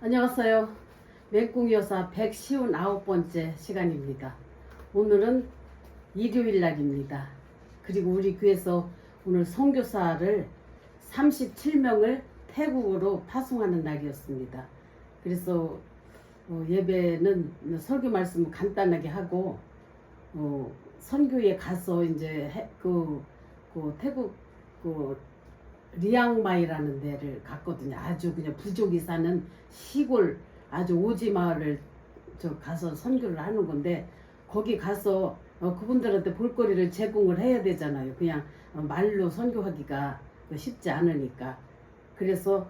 안녕하세요. 맹꽁여사 159번째 시간입니다. 오늘은 일요일 날입니다. 그리고 우리 교회에서 오늘 선교사를 37명을 태국으로 파송하는 날이었습니다. 그래서 예배는 설교 말씀 간단하게 하고 선교에 가서 이제 태국 리앙마이라는 데를 갔거든요. 아주 그냥 부족이 사는 시골 아주 오지 마을을 가서 선교를 하는 건데, 거기 가서 그분들한테 볼거리를 제공을 해야 되잖아요. 그냥 말로 선교하기가 쉽지 않으니까. 그래서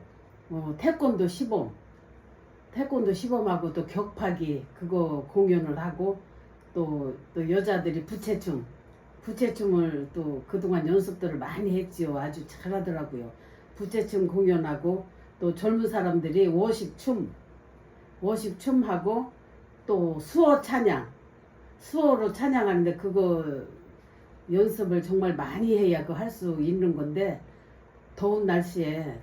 태권도 시범하고 또 격파기 그거 공연을 하고, 또 여자들이 부채춤을 또 그동안 연습들을 많이 했지요. 아주 잘하더라고요. 부채춤 공연하고, 또 젊은 사람들이 워십춤하고, 또 수어로 찬양하는데 그거 연습을 정말 많이 해야 할 수 있는 건데, 더운 날씨에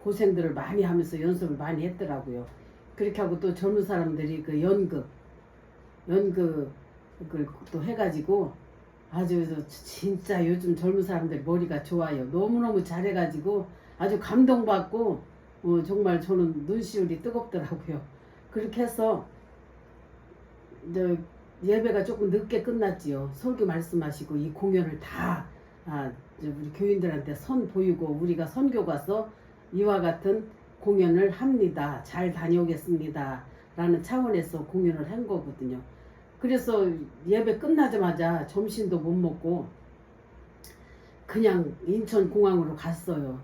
고생들을 많이 하면서 연습을 많이 했더라고요. 그렇게 하고 또 젊은 사람들이 그 연극을 또 해가지고, 아주 진짜 요즘 젊은 사람들 머리가 좋아요. 너무너무 잘해가지고 아주 감동받고 정말 저는 눈시울이 뜨겁더라고요. 그렇게 해서 예배가 조금 늦게 끝났지요. 설교 말씀하시고 이 공연을 다 우리 교인들한테 선보이고, 우리가 선교 가서 이와 같은 공연을 합니다. 잘 다녀오겠습니다. 라는 차원에서 공연을 한 거거든요. 그래서 예배 끝나자마자 점심도 못 먹고 그냥 인천공항으로 갔어요.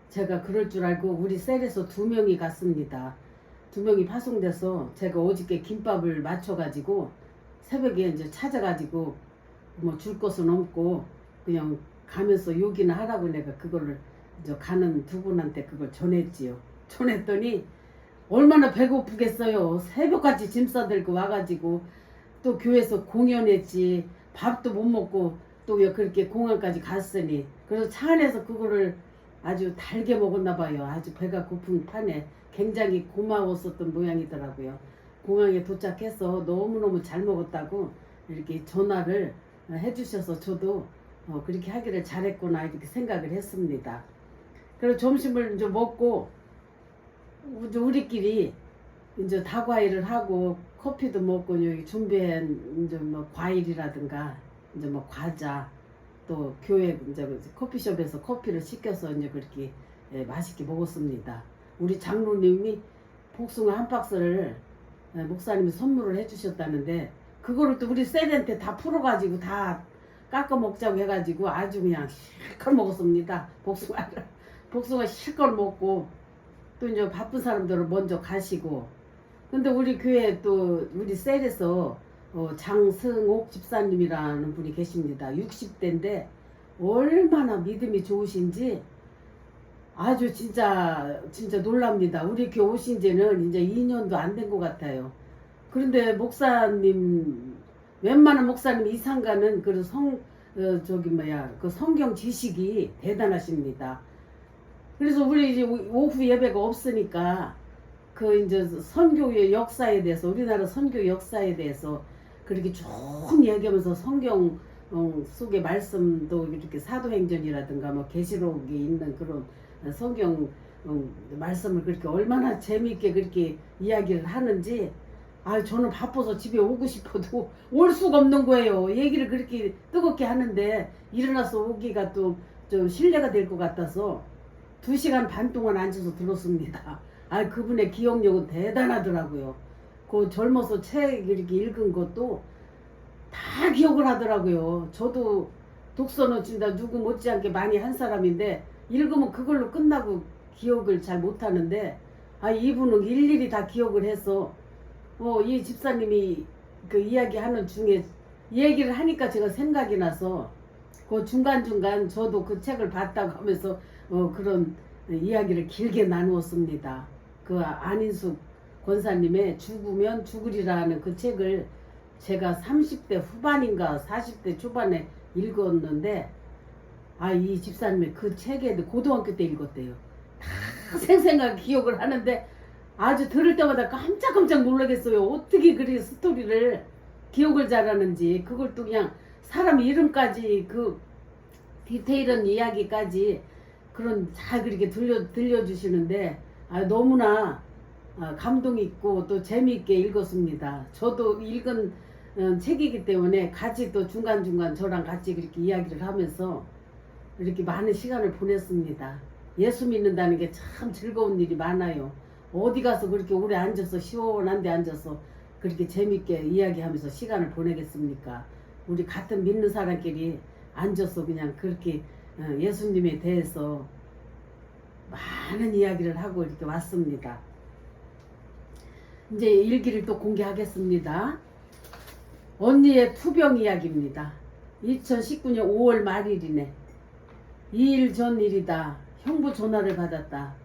제가 그럴 줄 알고 우리 셀에서 2명이 갔습니다. 2명이 파송돼서 제가 어저께 김밥을 맞춰가지고 새벽에 이제 찾아가지고 뭐 줄 것은 없고 그냥 가면서 요기나 하라고 내가 그거를 이제 가는 2분한테 그걸 전했지요. 전했더니 얼마나 배고프겠어요. 새벽같이 짐 싸들고 와가지고 또 교회에서 공연했지, 밥도 못 먹고 또 그렇게 공항까지 갔으니, 그래서 차 안에서 그거를 아주 달게 먹었나 봐요. 아주 배가 고픈 판에 굉장히 고마웠었던 모양이더라고요. 공항에 도착해서 너무너무 잘 먹었다고 이렇게 전화를 해주셔서 저도 그렇게 하기를 잘했구나 이렇게 생각을 했습니다. 그리고 점심을 이제 먹고 우리끼리 이제 다과일을 하고 커피도 먹고 여기 준비한 이제 뭐 과일이라든가 이제 뭐 과자, 또 교회 이제 커피숍에서 커피를 시켜서 이제 그렇게 맛있게 먹었습니다. 우리 장로님이 복숭아 한 박스를 목사님이 선물을 해주셨다는데, 그거를 또 우리 셀한테 다 풀어가지고 다 깎아 먹자고 해가지고 아주 그냥 실컷 먹었습니다. 복숭아 실컷 먹고, 또 이제 바쁜 사람들은 먼저 가시고. 근데 우리 교회 또 우리 셀에서 장승옥 집사님이라는 분이 계십니다. 60대인데 얼마나 믿음이 좋으신지 아주 진짜 놀랍니다. 우리 교회 오신 지는 이제 2년도 안 된 것 같아요. 그런데 목사님, 웬만한 목사님 이상가는 그 성경 지식이 대단하십니다. 그래서 우리 이제 오후 예배가 없으니까 이제 선교의 역사에 대해서, 우리나라 선교 역사에 대해서 그렇게 쭉 얘기하면서 성경 속의 말씀도 이렇게 사도행전이라든가 뭐 계시록에 있는 그런 성경 말씀을 그렇게 얼마나 재미있게 그렇게 이야기를 하는지, 저는 바빠서 집에 오고 싶어도 올 수가 없는 거예요. 얘기를 그렇게 뜨겁게 하는데 일어나서 오기가 또 좀 실례가 될 것 같아서 2시간 반 동안 앉아서 들었습니다. 그분의 기억력은 대단하더라고요. 젊어서 책 이렇게 읽은 것도 다 기억을 하더라고요. 저도 독서는 진짜 누구 못지않게 많이 한 사람인데 읽으면 그걸로 끝나고 기억을 잘 못하는데, 이분은 일일이 다 기억을 해서 이 집사님이 그 이야기하는 중에 얘기를 하니까 제가 생각이 나서 중간중간 저도 그 책을 봤다고 하면서 그런 이야기를 길게 나누었습니다. 안인숙 권사님의 죽으면 죽으리라는 그 책을 제가 30대 후반인가 40대 초반에 읽었는데, 이 집사님의 그 책에 고등학교 때 읽었대요. 다 생생하게 기억을 하는데 아주 들을 때마다 깜짝깜짝 놀라겠어요. 어떻게 그리 스토리를 기억을 잘하는지. 그걸 또 그냥 사람 이름까지 그 디테일한 이야기까지 그런 잘 그렇게 들려주시는데 너무나 감동 있고 또 재미있게 읽었습니다. 저도 읽은 책이기 때문에 같이 또 중간중간 저랑 같이 그렇게 이야기를 하면서 이렇게 많은 시간을 보냈습니다. 예수 믿는다는 게 참 즐거운 일이 많아요. 어디 가서 그렇게 오래 앉아서 시원한 데 앉아서 그렇게 재밌게 이야기하면서 시간을 보내겠습니까? 우리 같은 믿는 사람끼리 앉아서 그냥 그렇게 예수님에 대해서 많은 이야기를 하고 이렇게 왔습니다. 이제 일기를 또 공개하겠습니다. 언니의 투병 이야기입니다. 2019년 5월 말일이네. 2일 전 일이다. 형부 전화를 받았다.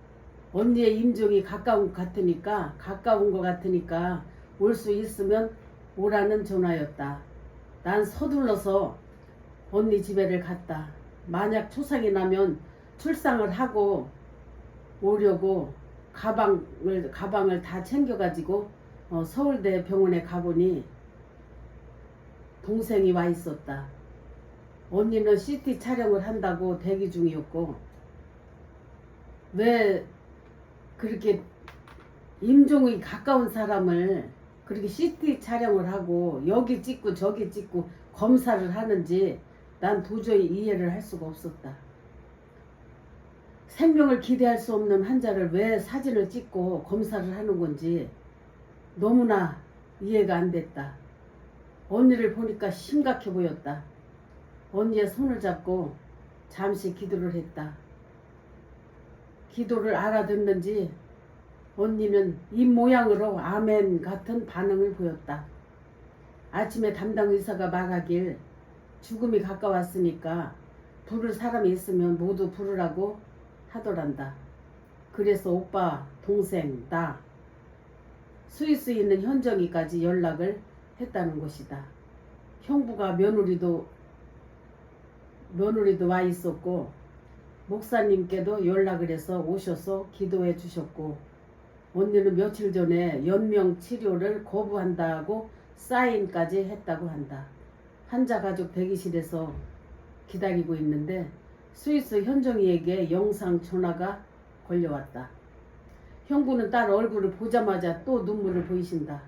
언니의 임종이 가까운 것 같으니까 올 수 있으면 오라는 전화였다. 난 서둘러서 언니 집에를 갔다. 만약 초상이 나면 출상을 하고 오려고 가방을 다 챙겨가지고 서울대 병원에 가보니 동생이 와 있었다. 언니는 CT 촬영을 한다고 대기 중이었고, 왜 그렇게 임종이 가까운 사람을 그렇게 CT 촬영을 하고 여기 찍고 저기 찍고 검사를 하는지 난 도저히 이해를 할 수가 없었다. 생명을 기대할 수 없는 환자를 왜 사진을 찍고 검사를 하는 건지 너무나 이해가 안 됐다. 언니를 보니까 심각해 보였다. 언니의 손을 잡고 잠시 기도를 했다. 기도를 알아듣는지 언니는 입 모양으로 아멘 같은 반응을 보였다. 아침에 담당 의사가 말하길 죽음이 가까웠으니까 부를 사람이 있으면 모두 부르라고 하더란다. 그래서 오빠, 동생, 나 스위스에 있는 현정이까지 연락을 했다는 것이다. 형부가 며느리도 와 있었고 목사님께도 연락을 해서 오셔서 기도해 주셨고, 언니는 며칠 전에 연명 치료를 거부한다고 사인까지 했다고 한다. 환자 가족 대기실에서 기다리고 있는데 스위스 현정이에게 영상 전화가 걸려왔다. 형부는 딸 얼굴을 보자마자 또 눈물을 보이신다.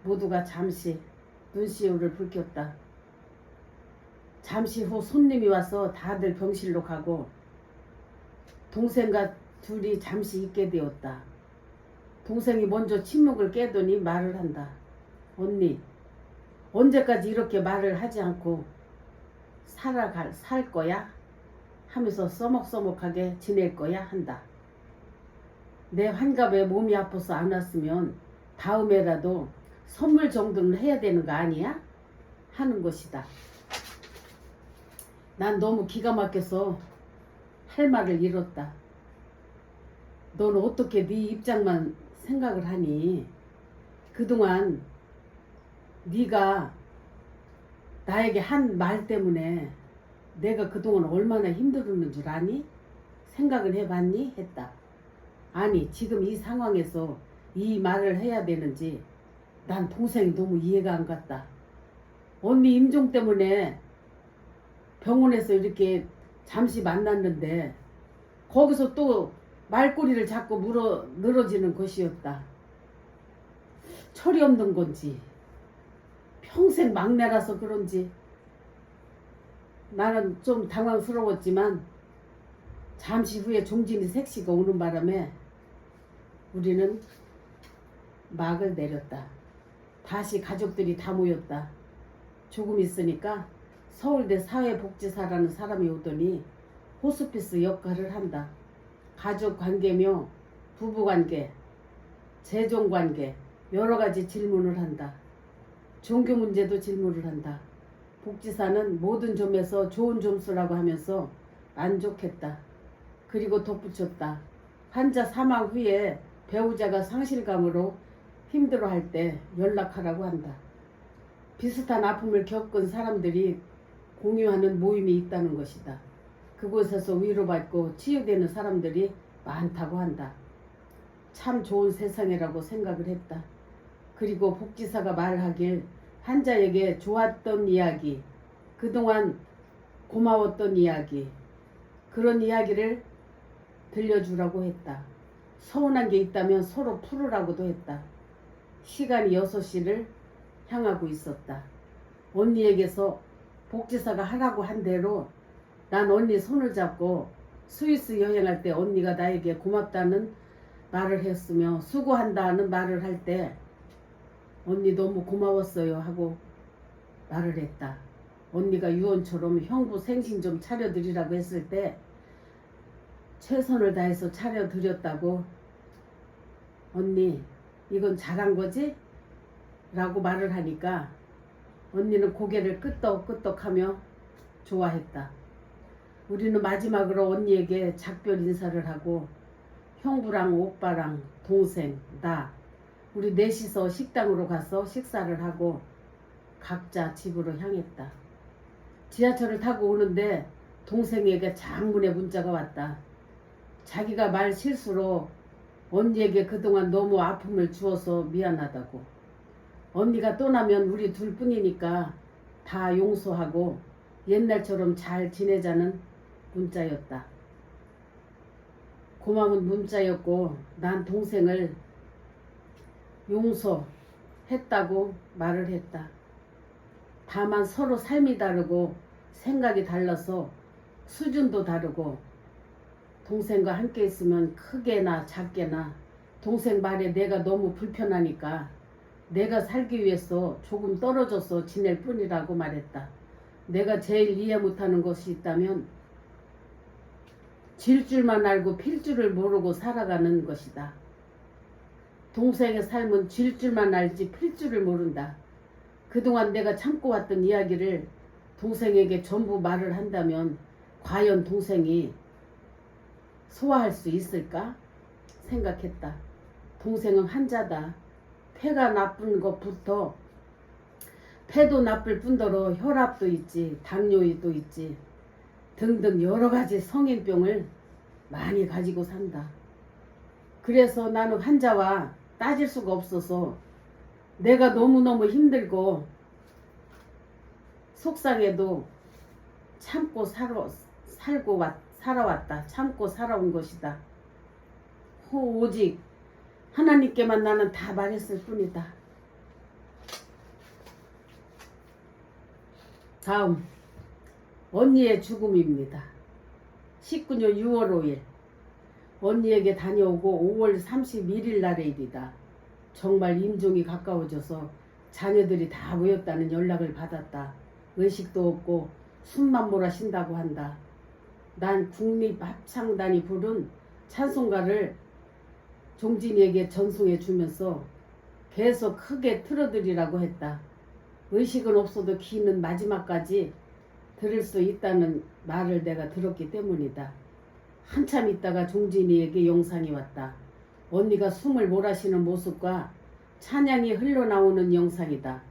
모두가 잠시 눈시울을 붉혔다. 잠시 후 손님이 와서 다들 병실로 가고 동생과 둘이 잠시 있게 되었다. 동생이 먼저 침묵을 깨더니 말을 한다. 언니, 언제까지 이렇게 말을 하지 않고 살 거야? 하면서 써먹써먹하게 지낼 거야? 한다. 내 환갑에 몸이 아파서 안 왔으면 다음에라도 선물 정도는 해야 되는 거 아니야? 하는 것이다. 난 너무 기가 막혀서 할 말을 잃었다. 넌 어떻게 네 입장만 생각을 하니? 그동안 네가 나에게 한 말 때문에 내가 그동안 얼마나 힘들었는 줄 아니? 생각을 해봤니? 했다. 아니, 지금 이 상황에서 이 말을 해야 되는지 난 동생이 너무 이해가 안 갔다. 언니 임종 때문에 병원에서 이렇게 잠시 만났는데 거기서 또 말꼬리를 잡고 늘어지는 것이었다. 철이 없는 건지 평생 막내라서 그런지 나는 좀 당황스러웠지만 잠시 후에 종진이 색시가 오는 바람에 우리는 막을 내렸다. 다시 가족들이 다 모였다. 조금 있으니까 서울대 사회복지사라는 사람이 오더니 호스피스 역할을 한다. 가족관계며 부부관계, 재종관계 여러 가지 질문을 한다. 종교 문제도 질문을 한다. 복지사는 모든 점에서 좋은 점수라고 하면서 만족했다. 그리고 덧붙였다. 환자 사망 후에 배우자가 상실감으로 힘들어할 때 연락하라고 한다. 비슷한 아픔을 겪은 사람들이 공유하는 모임이 있다는 것이다. 그곳에서 위로받고 치유되는 사람들이 많다고 한다. 참 좋은 세상이라고 생각을 했다. 그리고 복지사가 말하길 환자에게 좋았던 이야기, 그동안 고마웠던 이야기, 그런 이야기를 들려주라고 했다. 서운한 게 있다면 서로 풀으라고도 했다. 시간이 6시를 향하고 있었다. 언니에게서 복지사가 하라고 한 대로 난 언니 손을 잡고 스위스 여행할 때 언니가 나에게 고맙다는 말을 했으며 수고한다는 말을 할 때 언니 너무 고마웠어요 하고 말을 했다. 언니가 유언처럼 형부 생신 좀 차려드리라고 했을 때 최선을 다해서 차려드렸다고 언니 이건 잘한 거지? 라고 말을 하니까 언니는 고개를 끄덕끄덕하며 좋아했다. 우리는 마지막으로 언니에게 작별 인사를 하고 형부랑 오빠랑 동생, 나 우리 넷이서 식당으로 가서 식사를 하고 각자 집으로 향했다. 지하철을 타고 오는데 동생에게 장문의 문자가 왔다. 자기가 말 실수로 언니에게 그동안 너무 아픔을 주어서 미안하다고. 언니가 떠나면 우리 둘뿐이니까 다 용서하고 옛날처럼 잘 지내자는 문자였다. 고마운 문자였고 난 동생을 용서했다고 말을 했다. 다만 서로 삶이 다르고 생각이 달라서 수준도 다르고 동생과 함께 있으면 크게나 작게나 동생 말에 내가 너무 불편하니까 내가 살기 위해서 조금 떨어져서 지낼 뿐이라고 말했다. 내가 제일 이해 못하는 것이 있다면 질 줄만 알고 필 줄을 모르고 살아가는 것이다. 동생의 삶은 질 줄만 알지 필 줄을 모른다. 그동안 내가 참고 왔던 이야기를 동생에게 전부 말을 한다면 과연 동생이 소화할 수 있을까 생각했다. 동생은 환자다. 폐가 나쁜 것부터 폐도 나쁠 뿐더러 혈압도 있지, 당뇨도 있지 등등 여러 가지 성인병을 많이 가지고 산다. 그래서 나는 환자와 따질 수가 없어서 내가 너무너무 힘들고 속상해도 참고 살아왔다. 참고 살아온 것이다. 오직 하나님께만 나는 다 말했을 뿐이다. 다음 언니의 죽음입니다. 19년 6월 5일 언니에게 다녀오고 5월 31일 날의 일이다. 정말 임종이 가까워져서 자녀들이 다 모였다는 연락을 받았다. 의식도 없고 숨만 몰아쉰다고 한다. 난 국립합창단이 부른 찬송가를 종진이에게 전송해 주면서 계속 크게 틀어드리라고 했다. 의식은 없어도 귀는 마지막까지 들을 수 있다는 말을 내가 들었기 때문이다. 한참 있다가 종진이에게 영상이 왔다. 언니가 숨을 몰아쉬는 모습과 찬양이 흘러나오는 영상이다.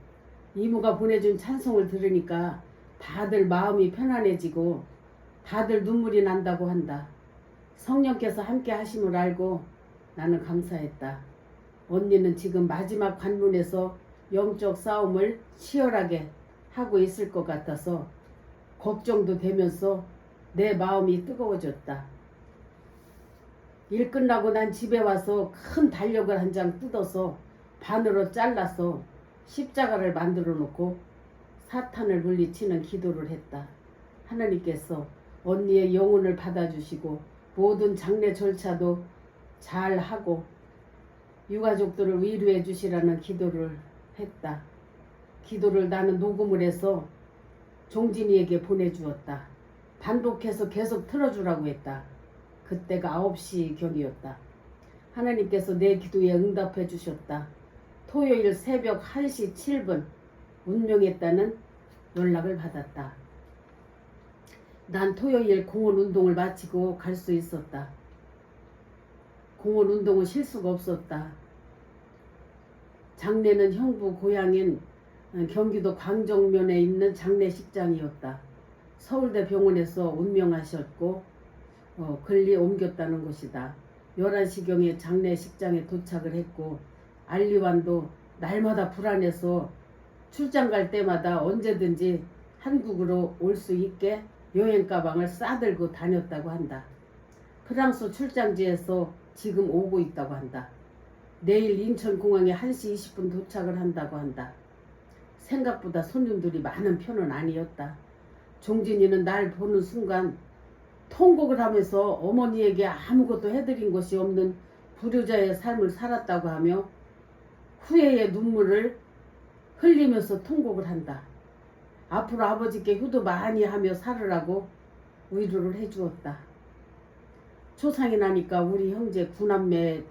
이모가 보내준 찬송을 들으니까 다들 마음이 편안해지고 다들 눈물이 난다고 한다. 성령께서 함께 하심을 알고 나는 감사했다. 언니는 지금 마지막 관문에서 영적 싸움을 치열하게 하고 있을 것 같아서 걱정도 되면서 내 마음이 뜨거워졌다. 일 끝나고 난 집에 와서 큰 달력을 한 장 뜯어서 반으로 잘라서 십자가를 만들어 놓고 사탄을 물리치는 기도를 했다. 하나님께서 언니의 영혼을 받아주시고 모든 장례 절차도 잘 하고 유가족들을 위로해 주시라는 기도를 했다. 기도를 나는 녹음을 해서 종진이에게 보내주었다. 반복해서 계속 틀어주라고 했다. 그때가 9시 경이었다. 하나님께서 내 기도에 응답해 주셨다. 토요일 새벽 1시 7분 운명했다는 연락을 받았다. 난 토요일 공원 운동을 마치고 갈 수 있었다. 공원 운동은 쉴 수가 없었다. 장례는 형부 고향인 경기도 광정면에 있는 장례식장이었다. 서울대 병원에서 운명하셨고 권리 옮겼다는 것이다. 11시경에 장례식장에 도착을 했고 알리완도 날마다 불안해서 출장 갈 때마다 언제든지 한국으로 올 수 있게 여행 가방을 싸들고 다녔다고 한다. 프랑스 출장지에서 지금 오고 있다고 한다. 내일 인천공항에 1시 20분 도착을 한다고 한다. 생각보다 손님들이 많은 편은 아니었다. 종진이는 날 보는 순간 통곡을 하면서 어머니에게 아무것도 해드린 것이 없는 불효자의 삶을 살았다고 하며 후회의 눈물을 흘리면서 통곡을 한다. 앞으로 아버지께 효도 많이 하며 살으라고 위로를 해주었다. 초상이 나니까 우리 형제 구남매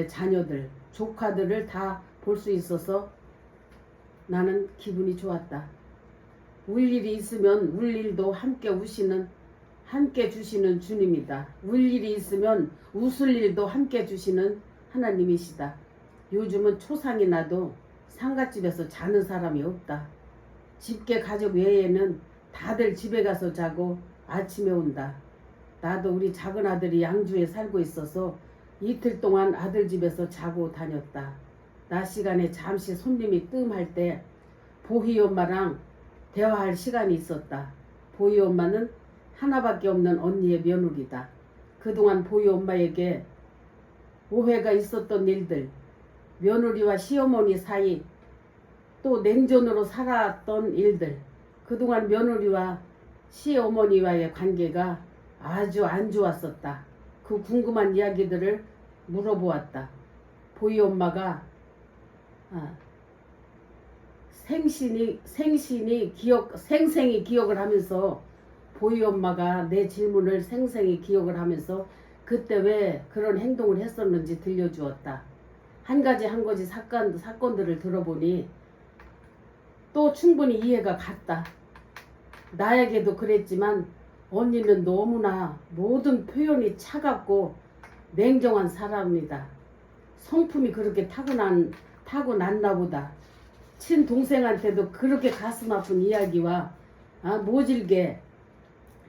자녀들, 조카들을 다 볼 수 있어서 나는 기분이 좋았다. 울 일이 있으면 울 일도 함께 주시는 주님이다. 울 일이 있으면 웃을 일도 함께 주시는 하나님이시다. 요즘은 초상이 나도 상갓집에서 자는 사람이 없다. 집계 가족 외에는 다들 집에 가서 자고 아침에 온다. 나도 우리 작은 아들이 양주에 살고 있어서 이틀 동안 아들 집에서 자고 다녔다. 낮 시간에 잠시 손님이 뜸할 때 보희 엄마랑 대화할 시간이 있었다. 보희 엄마는 하나밖에 없는 언니의 며느리다. 그동안 보희 엄마에게 오해가 있었던 일들, 며느리와 시어머니 사이, 또 냉전으로 살았던 일들, 그동안 며느리와 시어머니와의 관계가 아주 안 좋았었다. 그 궁금한 이야기들을 물어보았다. 보희 엄마가 생생히 기억을 하면서 보희 엄마가 내 질문을 생생히 기억을 하면서 그때 왜 그런 행동을 했었는지 들려주었다. 한 가지 사건들을 들어보니 또 충분히 이해가 갔다. 나에게도 그랬지만 언니는 너무나 모든 표현이 차갑고 냉정한 사람이다. 성품이 그렇게 타고났나 보다. 친동생한테도 그렇게 가슴 아픈 이야기와 모질게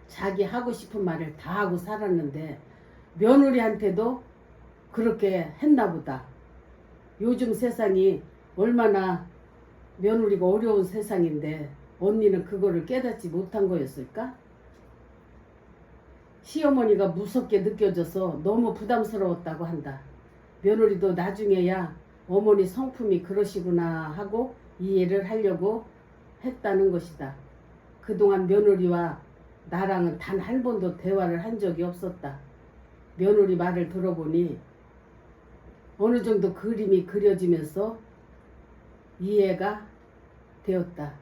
자기 하고 싶은 말을 다 하고 살았는데 며느리한테도 그렇게 했나 보다. 요즘 세상이 얼마나 며느리가 어려운 세상인데 언니는 그거를 깨닫지 못한 거였을까? 시어머니가 무섭게 느껴져서 너무 부담스러웠다고 한다. 며느리도 나중에야 어머니 성품이 그러시구나 하고 이해를 하려고 했다는 것이다. 그동안 며느리와 나랑은 단 한 번도 대화를 한 적이 없었다. 며느리 말을 들어보니 어느 정도 그림이 그려지면서 이해가 되었다.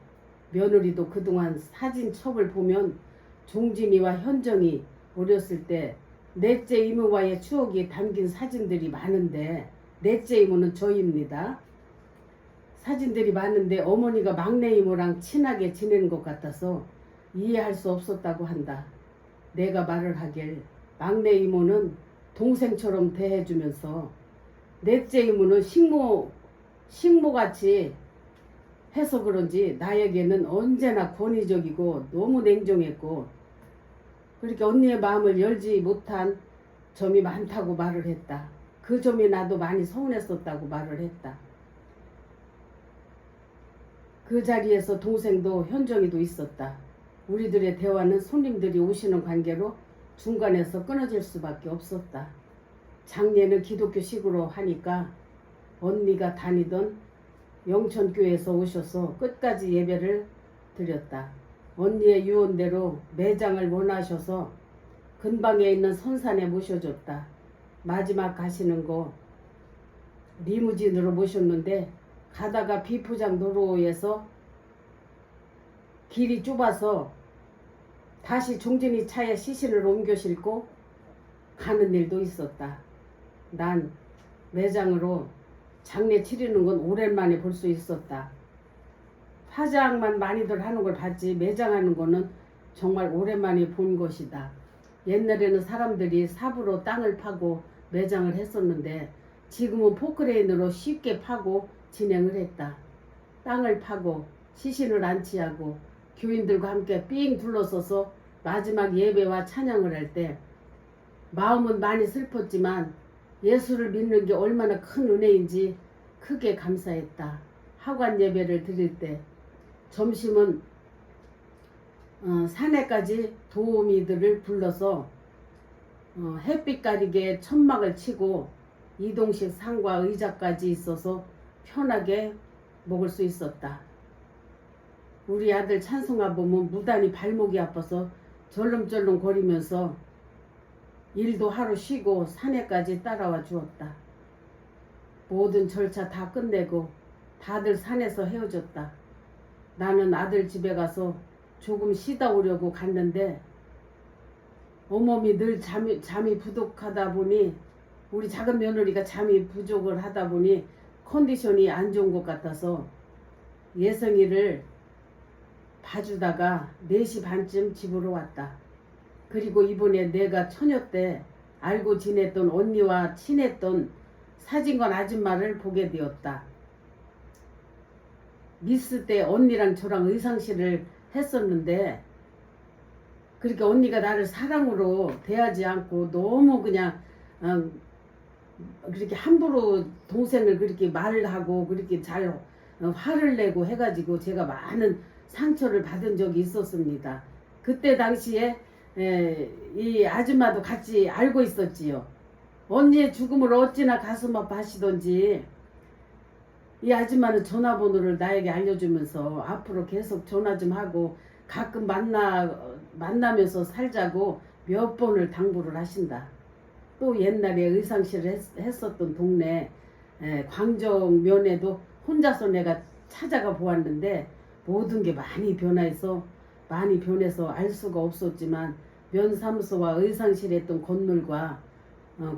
며느리도 그동안 사진첩을 보면 종진이와 현정이 어렸을 때 넷째 이모와의 추억이 담긴 사진들이 많은데, 넷째 이모는 저입니다. 사진들이 많은데 어머니가 막내 이모랑 친하게 지내는 것 같아서 이해할 수 없었다고 한다. 내가 말을 하길 막내 이모는 동생처럼 대해주면서 넷째 이모는 식모같이 해서 그런지 나에게는 언제나 권위적이고 너무 냉정했고 그렇게 언니의 마음을 열지 못한 점이 많다고 말을 했다. 그 점이 나도 많이 서운했었다고 말을 했다. 그 자리에서 동생도 현정이도 있었다. 우리들의 대화는 손님들이 오시는 관계로 중간에서 끊어질 수밖에 없었다. 장례는 기독교식으로 하니까 언니가 다니던 영천교회에서 오셔서 끝까지 예배를 드렸다. 언니의 유언대로 매장을 원하셔서 근방에 있는 선산에 모셔줬다. 마지막 가시는 거 리무진으로 모셨는데 가다가 비포장 도로에서 길이 좁아서 다시 종진이 차에 시신을 옮겨 싣고 가는 일도 있었다. 난 매장으로 장례 치르는 건 오랜만에 볼 수 있었다. 화장만 많이들 하는 걸 봤지 매장하는 거는 정말 오랜만에 본 것이다. 옛날에는 사람들이 삽으로 땅을 파고 매장을 했었는데 지금은 포크레인으로 쉽게 파고 진행을 했다. 땅을 파고 시신을 안치하고 교인들과 함께 삥 둘러서서 마지막 예배와 찬양을 할 때 마음은 많이 슬펐지만 예수를 믿는 게 얼마나 큰 은혜인지 크게 감사했다. 하관 예배를 드릴 때 점심은 산에까지 도우미들을 불러서 햇빛 가리게 천막을 치고 이동식 상과 의자까지 있어서 편하게 먹을 수 있었다. 우리 아들 찬송아 보면 무단히 발목이 아파서 절름절름 거리면서 일도 하루 쉬고 산에까지 따라와 주었다. 모든 절차 다 끝내고 다들 산에서 헤어졌다. 나는 아들 집에 가서 조금 쉬다 오려고 갔는데 어멈이 늘 잠이 부족하다 보니 우리 작은 며느리가 잠이 부족을 하다 보니 컨디션이 안 좋은 것 같아서 예성이를 봐주다가 4시 반쯤 집으로 왔다. 그리고 이번에 내가 처녀 때 알고 지냈던 언니와 친했던 사진관 아줌마를 보게 되었다. 미스 때 언니랑 저랑 의상실을 했었는데 그렇게 언니가 나를 사랑으로 대하지 않고 너무 그냥 그렇게 함부로 동생을 그렇게 말을 하고 그렇게 잘 화를 내고 해가지고 제가 많은 상처를 받은 적이 있었습니다. 그때 당시에 이 아줌마도 같이 알고 있었지요. 언니의 죽음을 어찌나 가슴 아파하시던지 이 아줌마는 전화번호를 나에게 알려주면서 앞으로 계속 전화 좀 하고 가끔 만나면서 살자고 몇 번을 당부를 하신다. 또 옛날에 의상실을 했었던 동네 광정면에도 혼자서 내가 찾아가 보았는데 모든 게 많이 변해서 알 수가 없었지만 면사무소와 의상실에 했던 건물과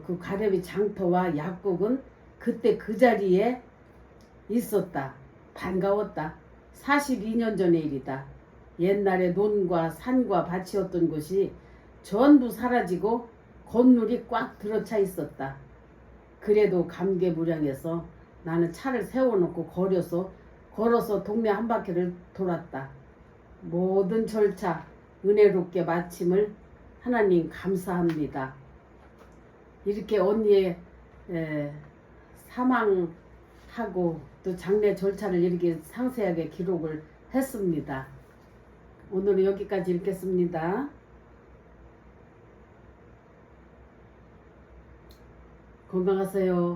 그 가래비 장터와 약국은 그때 그 자리에 있었다. 반가웠다. 42년 전의 일이다. 옛날에 논과 산과 밭이었던 곳이 전부 사라지고 건물이 꽉 들어차 있었다. 그래도 감개무량해서 나는 차를 세워놓고 걸어서 동네 한 바퀴를 돌았다. 모든 절차 은혜롭게 마침을 하나님 감사합니다. 이렇게 언니의 사망하고 또 장례 절차를 이렇게 상세하게 기록을 했습니다. 오늘은 여기까지 읽겠습니다. 건강하세요.